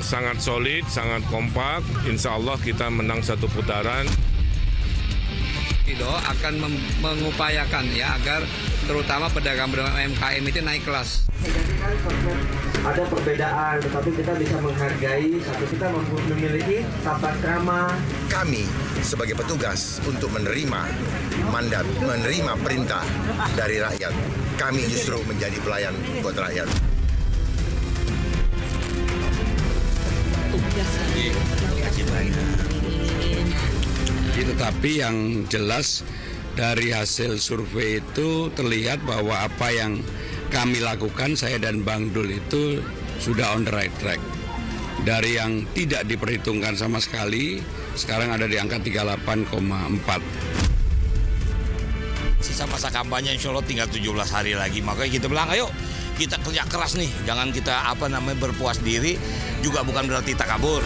sangat solid, sangat kompak. Insya Allah kita menang satu putaran. Ridho akan mengupayakan ya agar terutama pedagang UMKM itu naik kelas. Ada perbedaan, tetapi kita bisa menghargai satu, kita memiliki tata krama. Kami sebagai petugas untuk menerima mandat, menerima perintah dari rakyat. Kami justru menjadi pelayan buat rakyat. Tetapi yang jelas dari hasil survei itu terlihat bahwa apa yang kami lakukan, saya dan Bang Dul itu sudah on the right track. Dari yang tidak diperhitungkan sama sekali, sekarang ada di angka 38,4. Sisa masa kampanye insya Allah tinggal 17 hari lagi. Makanya kita bilang, ayo kita kerja keras nih. Jangan kita berpuas diri, juga bukan berarti takabur.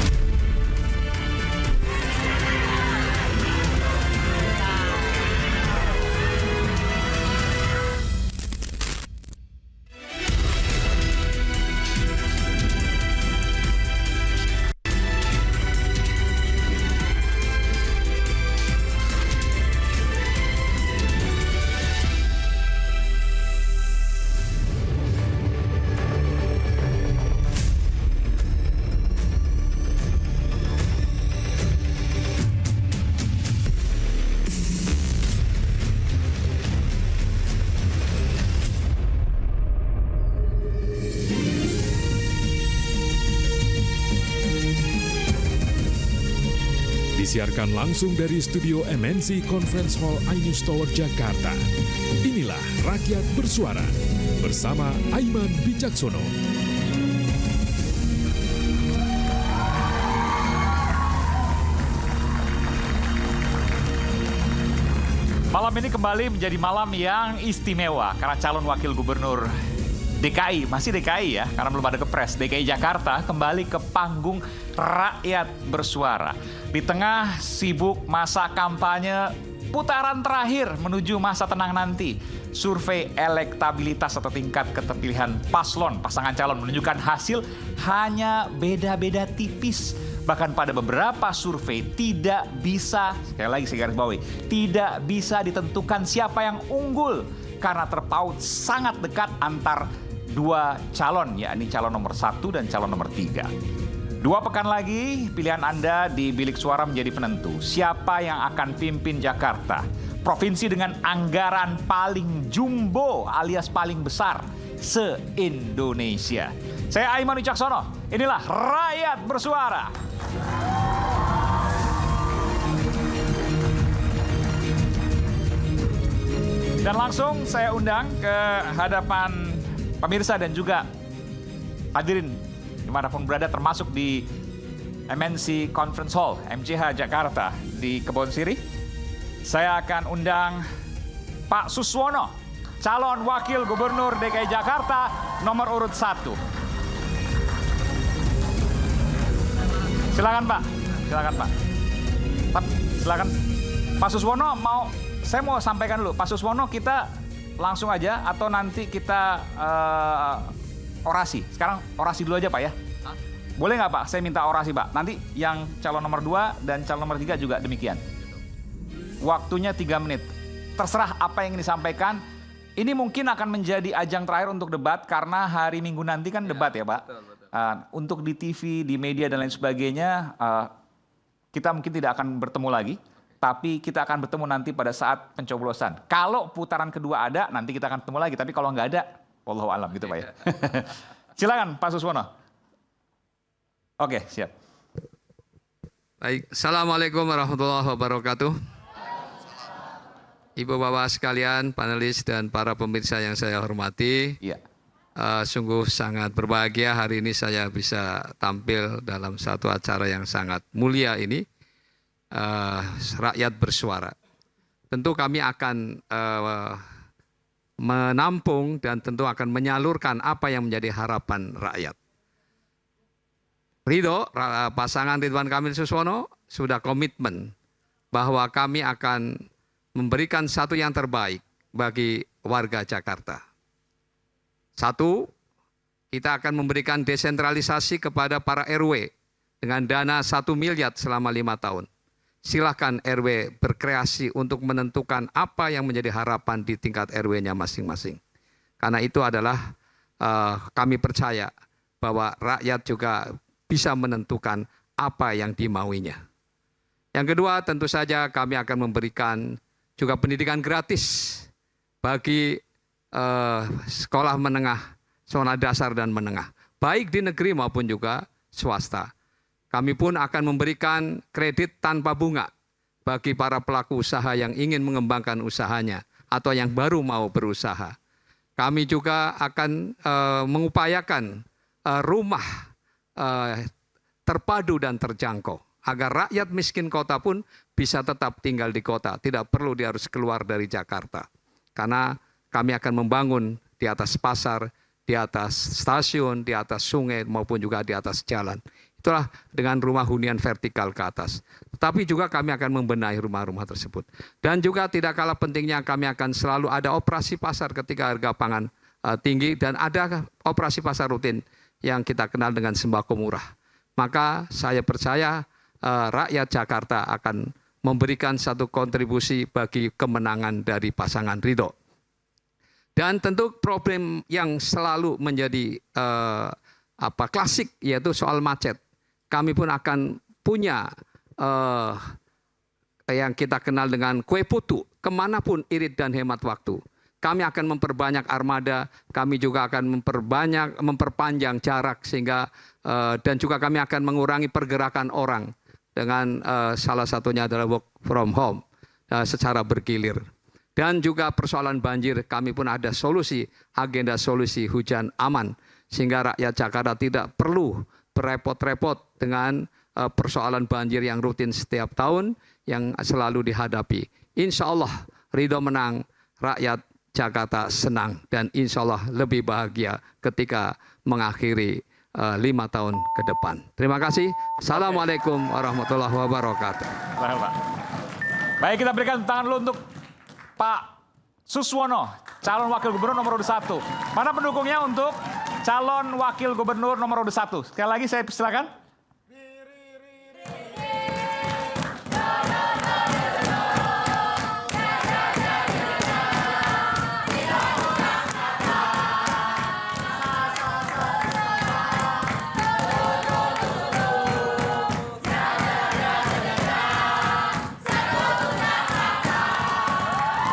Disiarkan langsung dari studio MNC Conference Hall iNews Tower Jakarta. Inilah Rakyat Bersuara bersama Aiman Wicaksono. Malam ini kembali menjadi malam yang istimewa karena calon wakil gubernur DKI, masih DKI ya, karena belum ada kepres, DKI Jakarta kembali ke panggung Rakyat Bersuara. Di tengah sibuk masa kampanye putaran terakhir menuju masa tenang nanti, survei elektabilitas atau tingkat keterpilihan paslon, pasangan calon menunjukkan hasil hanya beda-beda tipis. Bahkan pada beberapa survei tidak bisa, sekali lagi saya garis bawahi, tidak bisa ditentukan siapa yang unggul karena terpaut sangat dekat antar dua calon, yakni calon nomor 1 dan calon nomor 3. 2 pekan lagi, pilihan Anda di bilik suara menjadi penentu. Siapa yang akan pimpin Jakarta? Provinsi dengan anggaran paling jumbo alias paling besar se-Indonesia. Saya Aiman Wicaksono, inilah Rakyat Bersuara. Dan langsung saya undang ke hadapan pemirsa dan juga hadirin dimanapun berada, termasuk di MNC Conference Hall MCH Jakarta di Kebon Sirih. Saya akan undang Pak Suswono, calon wakil gubernur DKI Jakarta nomor urut 1. Silakan Pak, silakan Pak. Silakan Pak Suswono, saya mau sampaikan dulu, Pak Suswono, kita langsung aja atau nanti kita orasi? Sekarang orasi dulu aja Pak ya. Boleh nggak Pak? Saya minta orasi Pak. Nanti yang calon nomor 2 dan calon nomor 3 juga demikian. Waktunya 3 menit. Terserah apa yang disampaikan. Ini mungkin akan menjadi ajang terakhir untuk debat karena hari Minggu nanti kan debat ya Pak. Betul. Untuk di TV, di media dan lain sebagainya, kita mungkin tidak akan bertemu lagi. Tapi kita akan bertemu nanti pada saat pencoblosan. Kalau putaran kedua ada, nanti kita akan ketemu lagi. Tapi kalau nggak ada, wallahu alam gitu Pak ya. Silakan Pak Suswono. Oke, siap. Baik, Assalamualaikum warahmatullahi wabarakatuh. Ibu bapak sekalian, panelis dan para pemirsa yang saya hormati. Iya. Sungguh sangat berbahagia hari ini saya bisa tampil dalam satu acara yang sangat mulia ini. Rakyat Bersuara. Tentu kami akan menampung dan tentu akan menyalurkan apa yang menjadi harapan rakyat. Ridho, pasangan Ridwan Kamil Suswono sudah komitmen bahwa kami akan memberikan satu yang terbaik bagi warga Jakarta. Satu, kita akan memberikan desentralisasi kepada para RW dengan dana 1 miliar selama 5 tahun. Silahkan RW berkreasi untuk menentukan apa yang menjadi harapan di tingkat RW-nya masing-masing. Karena itu adalah kami percaya bahwa rakyat juga bisa menentukan apa yang dimauinya. Yang kedua, tentu saja kami akan memberikan juga pendidikan gratis bagi sekolah menengah, sekolah dasar dan menengah, baik di negeri maupun juga swasta. Kami pun akan memberikan kredit tanpa bunga bagi para pelaku usaha yang ingin mengembangkan usahanya atau yang baru mau berusaha. Kami juga akan mengupayakan rumah terpadu dan terjangkau agar rakyat miskin kota pun bisa tetap tinggal di kota, tidak perlu dia harus keluar dari Jakarta. Karena kami akan membangun di atas pasar, di atas stasiun, di atas sungai maupun juga di atas jalan. Itulah dengan rumah hunian vertikal ke atas. Tetapi juga kami akan membenahi rumah-rumah tersebut. Dan juga tidak kalah pentingnya kami akan selalu ada operasi pasar ketika harga pangan tinggi dan ada operasi pasar rutin yang kita kenal dengan sembako murah. Maka saya percaya rakyat Jakarta akan memberikan satu kontribusi bagi kemenangan dari pasangan Ridho. Dan tentu problem yang selalu menjadi klasik yaitu soal macet. Kami pun akan punya yang kita kenal dengan kue putu, kemanapun irit dan hemat waktu. Kami akan memperbanyak armada, kami juga akan memperpanjang jarak sehingga dan juga kami akan mengurangi pergerakan orang dengan salah satunya adalah work from home secara bergilir. Dan juga persoalan banjir, kami pun ada solusi, agenda solusi hujan aman sehingga rakyat Jakarta tidak perlu berrepot-repot dengan persoalan banjir yang rutin setiap tahun yang selalu dihadapi. Insya Allah Ridho menang, rakyat Jakarta senang dan insya Allah lebih bahagia ketika mengakhiri 5 tahun ke depan. Terima kasih. Assalamualaikum warahmatullahi wabarakatuh. Baik, kita berikan tangan dulu untuk Pak Suswono, calon wakil gubernur nomor 1. Mana pendukungnya untuk calon wakil gubernur nomor 1? Sekali lagi saya silakan.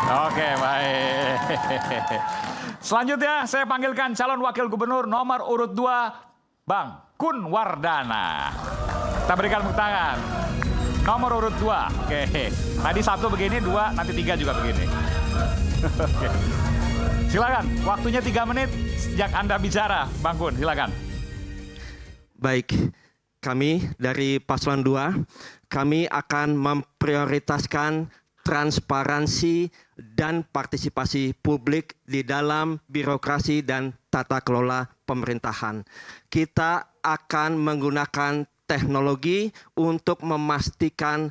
Oke, baik. Selanjutnya saya panggilkan calon wakil gubernur nomor urut 2, Bang Kun Wardana. Kita berikan tepuk tangan. Nomor urut 2. Oke. Tadi 1 begini, 2, nanti 3 juga begini. Oke. Silakan, waktunya 3 menit sejak Anda bicara, Bang Kun, silakan. Baik, kami dari Paslon 2, kami akan memprioritaskan transparansi dan partisipasi publik di dalam birokrasi dan tata kelola pemerintahan. Kita akan menggunakan teknologi untuk memastikan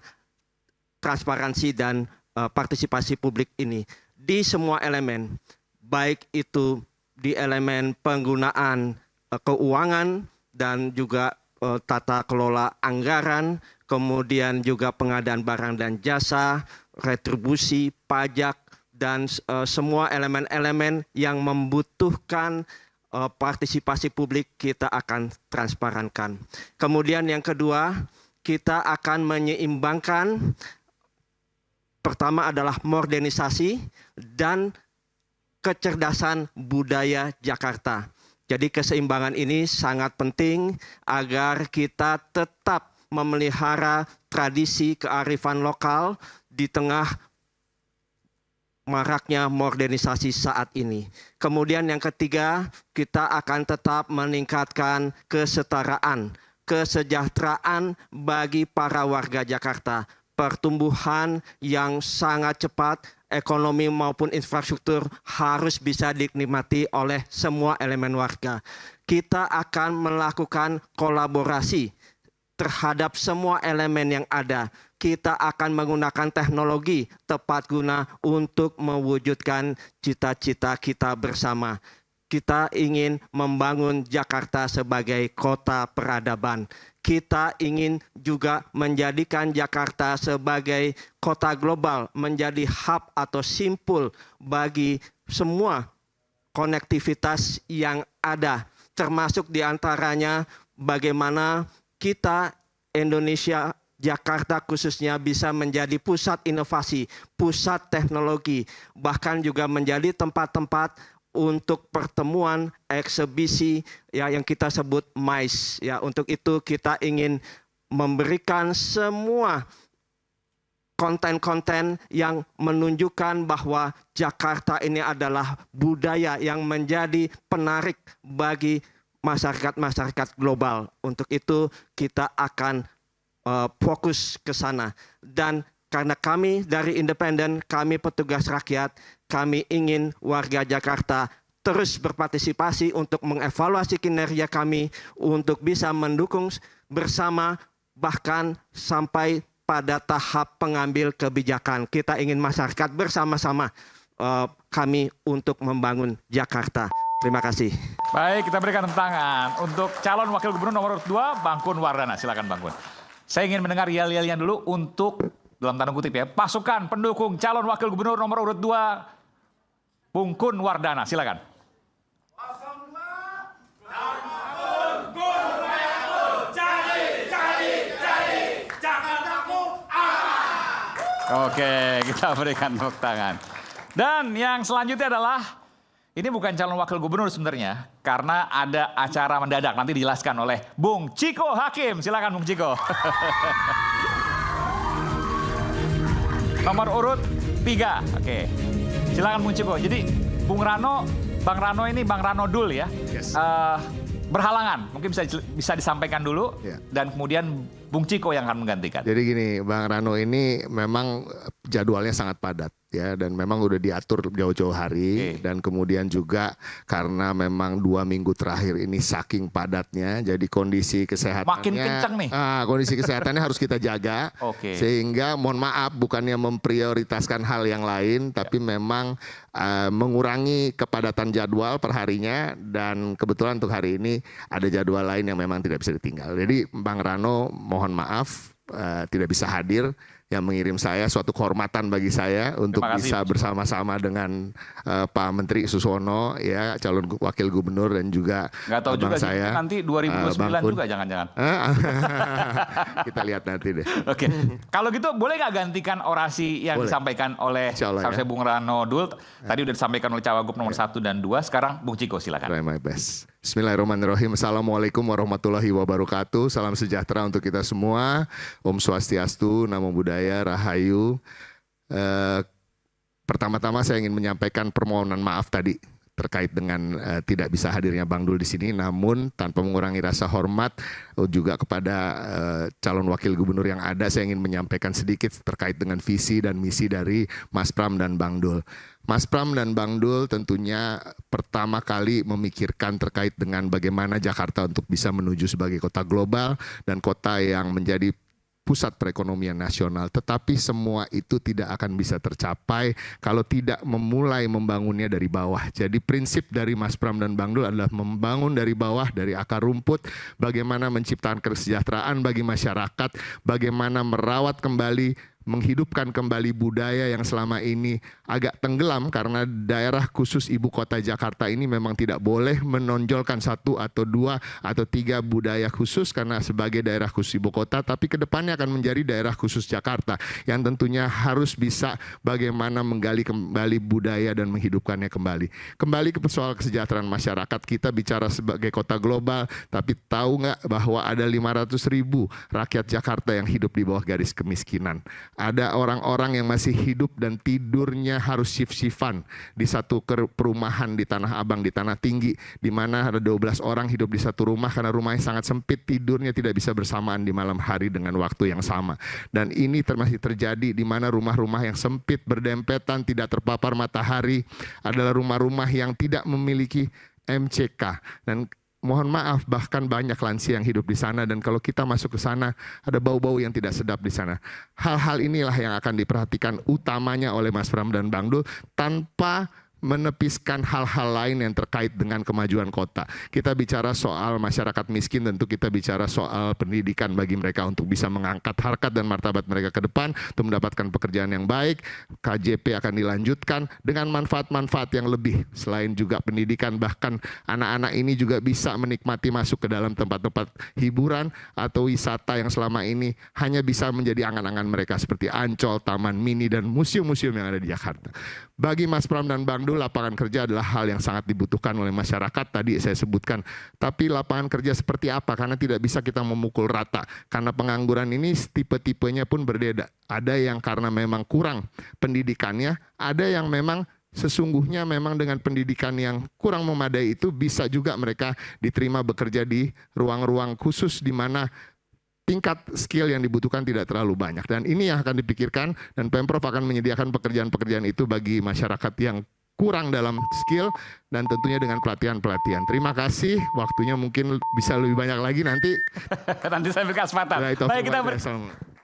transparansi dan partisipasi publik ini di semua elemen, baik itu di elemen penggunaan keuangan dan juga tata kelola anggaran, kemudian juga pengadaan barang dan jasa, retribusi, pajak, dan semua elemen-elemen yang membutuhkan partisipasi publik kita akan transparankan. Kemudian yang kedua, kita akan menyeimbangkan, pertama adalah modernisasi dan kecerdasan budaya Jakarta. Jadi keseimbangan ini sangat penting agar kita tetap memelihara tradisi kearifan lokal di tengah maraknya modernisasi saat ini. Kemudian yang ketiga, kita akan tetap meningkatkan kesetaraan, kesejahteraan bagi para warga Jakarta. Pertumbuhan yang sangat cepat, ekonomi maupun infrastruktur harus bisa dinikmati oleh semua elemen warga. Kita akan melakukan kolaborasi terhadap semua elemen yang ada. Kita akan menggunakan teknologi tepat guna untuk mewujudkan cita-cita kita bersama. kita ingin membangun Jakarta sebagai kota peradaban. Kita ingin juga menjadikan Jakarta sebagai kota global, menjadi hub atau simpul bagi semua konektivitas yang ada. Termasuk diantaranya bagaimana kita Indonesia, Jakarta khususnya bisa menjadi pusat inovasi, pusat teknologi, bahkan juga menjadi tempat-tempat untuk pertemuan, eksebisi ya yang kita sebut MICE. Ya, untuk itu kita ingin memberikan semua konten-konten yang menunjukkan bahwa Jakarta ini adalah budaya yang menjadi penarik bagi masyarakat-masyarakat global. Untuk itu kita akan fokus ke sana. Dan karena kami dari Independen, kami petugas rakyat, kami ingin warga Jakarta terus berpartisipasi untuk mengevaluasi kinerja kami, untuk bisa mendukung bersama, bahkan sampai pada tahap pengambil kebijakan. Kita ingin masyarakat bersama-sama kami untuk membangun Jakarta. Terima kasih. Baik, kita berikan tepuk tangan untuk calon wakil gubernur nomor 2, Bang Kun Wardana. Silakan Bang Kun. Saya ingin mendengar yel-yelnya dulu untuk, dalam tanda kutip ya, pasukan pendukung calon wakil gubernur nomor urut 2, Bung Kun Wardana. Silakan. Oke, kita berikan tepuk tangan. Dan yang selanjutnya adalah, ini bukan calon wakil gubernur sebenarnya, karena ada acara mendadak, nanti dijelaskan oleh Bung Chiko Hakim. Silakan Bung Chiko. Nomor urut 3, oke. Silakan Bung Chiko. Jadi Bung Rano, Bang Rano ini Bang Rano Dul ya. Yes. Berhalangan, mungkin bisa disampaikan dulu, Ya. dan kemudian Bung Chiko yang akan menggantikan. Jadi gini, Bang Rano ini memang jadwalnya sangat padat ya, dan memang udah diatur jauh-jauh hari. Dan kemudian juga karena memang 2 minggu terakhir ini saking padatnya, jadi kondisi kesehatannya Makin kencang nih. Kondisi kesehatannya harus kita jaga. Oke. Sehingga mohon maaf, bukannya memprioritaskan hal yang lain, tapi memang mengurangi kepadatan jadwal perharinya, dan kebetulan untuk hari ini ada jadwal lain yang memang tidak bisa ditinggal. Jadi Bang Rano mohon maaf tidak bisa hadir. Yang mengirim saya suatu kehormatan bagi saya untuk bisa bersama-sama dengan Pak Menteri Susono ya, calon wakil gubernur, dan juga nggak tahu juga saya nanti 2029 juga jangan-jangan. Kita lihat nanti deh. Oke. Kalau gitu boleh nggak gantikan orasi yang disampaikan oleh ya. Bung Rano Dul? Tadi udah disampaikan oleh Cawagup nomor 1 dan 2. Sekarang Bung Chiko silakan. Try my best. Bismillahirrahmanirrahim. Assalamualaikum warahmatullahi wabarakatuh. Salam sejahtera untuk kita semua. Om Swastiastu, Namo Buddhaya, Rahayu. Pertama-tama saya ingin menyampaikan permohonan maaf tadi terkait dengan tidak bisa hadirnya Bang Dul di sini, namun tanpa mengurangi rasa hormat juga kepada calon wakil gubernur yang ada, saya ingin menyampaikan sedikit terkait dengan visi dan misi dari Mas Pram dan Bang Dul. Mas Pram dan Bang Dul tentunya pertama kali memikirkan terkait dengan bagaimana Jakarta untuk bisa menuju sebagai kota global dan kota yang menjadi pusat perekonomian nasional. Tetapi semua itu tidak akan bisa tercapai kalau tidak memulai membangunnya dari bawah. Jadi prinsip dari Mas Pram dan Bang Dul adalah membangun dari bawah, dari akar rumput, bagaimana menciptakan kesejahteraan bagi masyarakat, bagaimana merawat kembali, menghidupkan kembali budaya yang selama ini agak tenggelam karena daerah khusus ibu kota Jakarta ini memang tidak boleh menonjolkan 1 atau 2 atau 3 budaya khusus karena sebagai daerah khusus ibu kota, tapi kedepannya akan menjadi daerah khusus Jakarta yang tentunya harus bisa bagaimana menggali kembali budaya dan menghidupkannya kembali. Kembali ke soal kesejahteraan masyarakat, kita bicara sebagai kota global, tapi tahu nggak bahwa ada 500.000 rakyat Jakarta yang hidup di bawah garis kemiskinan. Ada orang-orang yang masih hidup dan tidurnya harus shift-shiftan di satu perumahan di Tanah Abang, di Tanah Tinggi, di mana ada 12 orang hidup di satu rumah karena rumahnya sangat sempit, tidurnya tidak bisa bersamaan di malam hari dengan waktu yang sama. Dan ini masih terjadi di mana rumah-rumah yang sempit, berdempetan, tidak terpapar matahari adalah rumah-rumah yang tidak memiliki MCK. Dan mohon maaf, bahkan banyak lansia yang hidup di sana, dan kalau kita masuk ke sana ada bau-bau yang tidak sedap di sana. Hal-hal inilah yang akan diperhatikan utamanya oleh Mas Pram dan Bang Dul tanpa menepiskan hal-hal lain yang terkait dengan kemajuan kota. Kita bicara soal masyarakat miskin, tentu kita bicara soal pendidikan bagi mereka untuk bisa mengangkat harkat dan martabat mereka ke depan, untuk mendapatkan pekerjaan yang baik. KJP akan dilanjutkan dengan manfaat-manfaat yang lebih. Selain juga pendidikan, bahkan anak-anak ini juga bisa menikmati masuk ke dalam tempat-tempat hiburan atau wisata yang selama ini hanya bisa menjadi angan-angan mereka seperti Ancol, Taman Mini, dan museum-museum yang ada di Jakarta. Bagi Mas Pram dan Bang Dul, lapangan kerja adalah hal yang sangat dibutuhkan oleh masyarakat, tadi saya sebutkan. Tapi lapangan kerja seperti apa? Karena tidak bisa kita memukul rata. Karena pengangguran ini tipe-tipenya pun berbeda. Ada yang karena memang kurang pendidikannya, ada yang memang sesungguhnya memang dengan pendidikan yang kurang memadai itu bisa juga mereka diterima bekerja di ruang-ruang khusus di mana tingkat skill yang dibutuhkan tidak terlalu banyak. Dan ini yang akan dipikirkan, dan Pemprov akan menyediakan pekerjaan-pekerjaan itu bagi masyarakat yang kurang dalam skill, dan tentunya dengan pelatihan-pelatihan. Terima kasih, waktunya mungkin bisa lebih banyak lagi nanti. Nanti saya berikan kesempatan. Baik, kita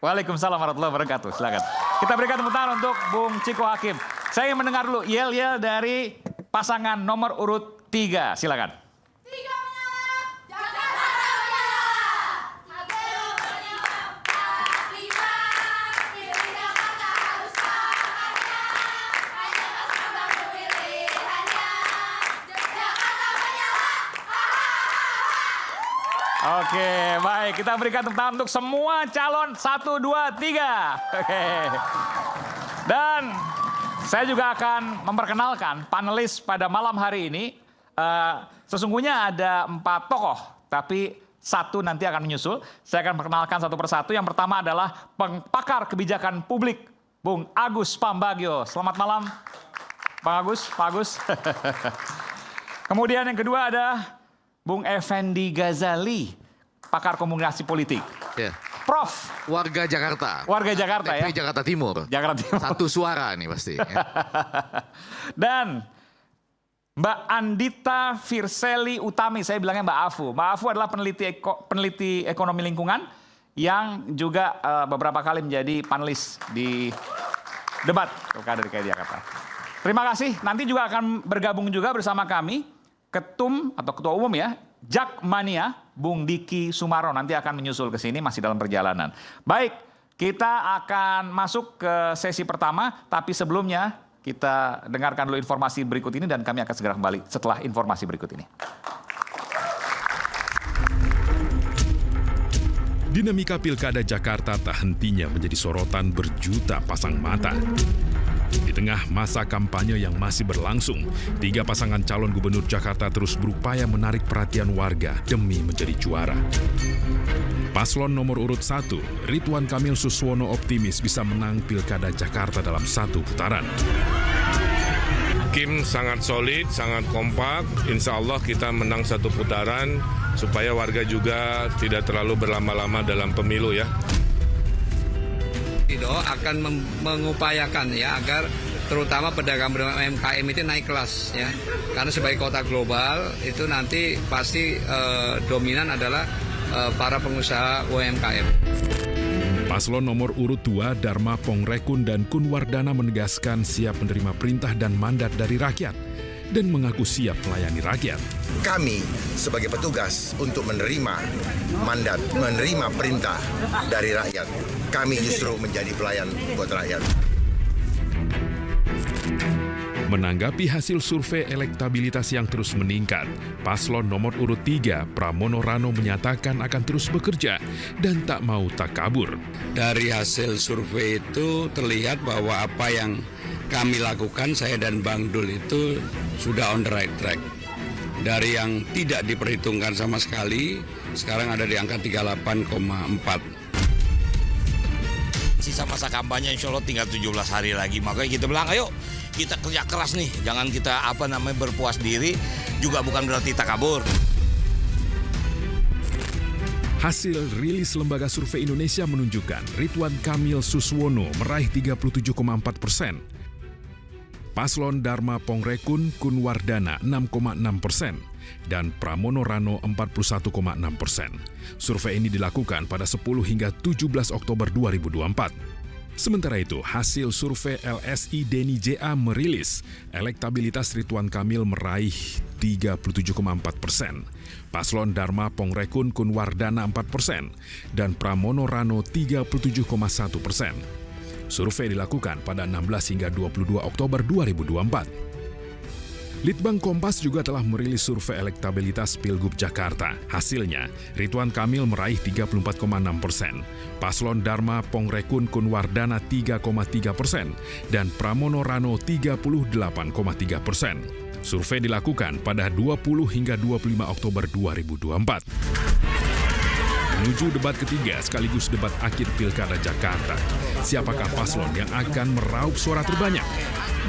Waalaikumsalam warahmatullahi wabarakatuh. Silakan. Kita berikan tepuk tangan untuk Bung Ciko Hakim. Saya ingin mendengar dulu yel-yel dari pasangan nomor urut 3. Silakan. Oke, baik. Kita berikan tepuk tangan untuk semua calon 1, 2, 3. Oke. Dan saya juga akan memperkenalkan panelis pada malam hari ini. Sesungguhnya ada 4 tokoh, tapi 1 nanti akan menyusul. Saya akan perkenalkan satu persatu. Yang pertama adalah pakar kebijakan publik, Bung Agus Pambagio. Selamat malam, Bang Agus. Pak Agus. Kemudian yang kedua ada Bung Effendi Ghazali, pakar komunikasi politik. Ya. Prof. Warga Jakarta. Warga Jakarta ya. Jakarta Timur. Jakarta Timur. Satu suara nih pasti. Ya. Dan Mbak Andita Firseli Utami, saya bilangnya Mbak Afu. Mbak Afu adalah peneliti ekonomi lingkungan yang juga beberapa kali menjadi panelis di debat Pilkada DKI Jakarta. Terima kasih. Nanti juga akan bergabung juga bersama kami Ketum atau Ketua Umum ya, Jakmania, Bung Diki Sumarno nanti akan menyusul ke sini, masih dalam perjalanan. Baik, kita akan masuk ke sesi pertama, tapi sebelumnya kita dengarkan dulu informasi berikut ini dan kami akan segera kembali setelah informasi berikut ini. Dinamika Pilkada Jakarta tak hentinya menjadi sorotan berjuta pasang mata. Di tengah masa kampanye yang masih berlangsung, 3 pasangan calon gubernur Jakarta terus berupaya menarik perhatian warga demi menjadi juara. Paslon nomor urut 1, Ridwan Kamil Suswono optimis bisa menang Pilkada Jakarta dalam 1 putaran. Kim sangat solid, sangat kompak. Insya Allah kita menang 1 putaran supaya warga juga tidak terlalu berlama-lama dalam pemilu ya. Akan mengupayakan ya agar terutama pedagang UMKM itu naik kelas ya, karena sebagai kota global itu nanti pasti dominan adalah para pengusaha UMKM. Paslon nomor urut 2 Dharma Pongrekun dan Kunwardana menegaskan siap menerima perintah dan mandat dari rakyat dan mengaku siap melayani rakyat. Kami sebagai petugas untuk menerima mandat, menerima perintah dari rakyat. Kami justru menjadi pelayan buat rakyat. Menanggapi hasil survei elektabilitas yang terus meningkat, paslon nomor urut 3 Pramono Rano menyatakan akan terus bekerja dan tak mau takabur. Dari hasil survei itu terlihat bahwa apa yang kami lakukan, saya dan Bang Dul itu sudah on the right track. Dari yang tidak diperhitungkan sama sekali, sekarang ada di angka 38,4. Sisa masa kampanye insya Allah tinggal 17 hari lagi. Makanya kita bilang, ayo kita kerja keras nih. Jangan kita berpuas diri, juga bukan berarti takabur. Hasil rilis Lembaga Survei Indonesia menunjukkan Ridwan Kamil Suswono meraih 37,4%. Paslon Dharma Pongrekun Kunwardana 6,6% dan Pramono Rano 41,6%. Survei ini dilakukan pada 10 hingga 17 Oktober 2024. Sementara itu, hasil survei LSI Denny JA merilis elektabilitas Ridwan Kamil meraih 37,4%, Paslon Dharma Pongrekun Kunwardana 4%, dan Pramono Rano 37,1%. Survei dilakukan pada 16 hingga 22 Oktober 2024. Litbang Kompas juga telah merilis survei elektabilitas Pilgub Jakarta. Hasilnya, Ridwan Kamil meraih 34,6%, Paslon Dharma Pongrekun Kunwardana 3,3%, dan Pramono Rano 38,3%. Survei dilakukan pada 20 hingga 25 Oktober 2024. Menuju debat ketiga sekaligus debat akhir Pilkada Jakarta. Siapakah paslon yang akan meraup suara terbanyak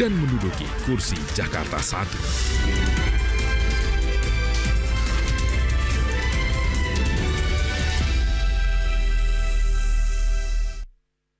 dan menduduki kursi Jakarta 1?